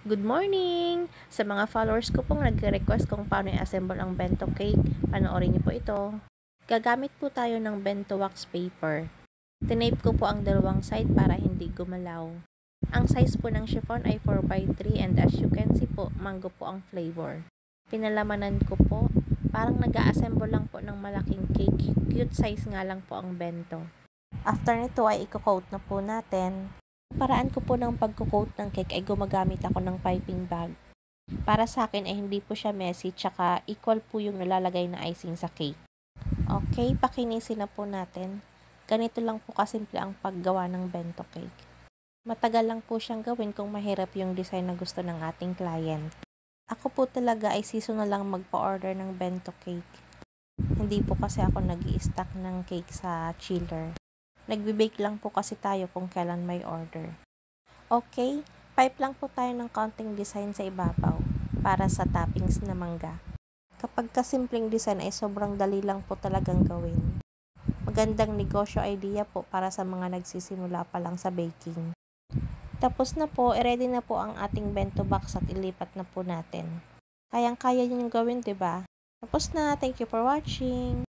Good morning! Sa mga followers ko pong nagre-request kung paano i-assemble ang bento cake, panoorin niyo po ito. Gagamit po tayo ng bento wax paper. Tinape ko po ang dalawang side para hindi gumalaw. Ang size po ng chiffon ay 4x3 and as you can see po, mango po ang flavor. Pinalamanan ko po, parang nag-a-assemble lang po ng malaking cake. Cute size nga lang po ang bento. After nito ay i-coat na po natin. Paraan ko po ng pagko-coat ng cake ay gumagamit ako ng piping bag. Para sa akin ay hindi po siya messy tsaka equal po yung nalalagay na icing sa cake. Okay, pakinisin na po natin. Ganito lang po kasimple ang paggawa ng bento cake. Matagal lang po siyang gawin kung mahirap yung design na gusto ng ating client. Ako po talaga ay seasonal lang magpa-order ng bento cake. Hindi po kasi ako nag-i-stock ng cake sa chiller. Nagbe-bake lang po kasi tayo kung kailan may order. Okay, pipe lang po tayo ng counting design sa ibabaw para sa toppings na mangga. Kapag kasimpleng design ay sobrang dali lang po talagang gawin. Magandang negosyo idea po para sa mga nagsisimula pa lang sa baking. Tapos na po, ready na po ang ating bento box at ilipat na po natin. Kayang-kaya niyo gawin, 'di ba? Tapos na, thank you for watching!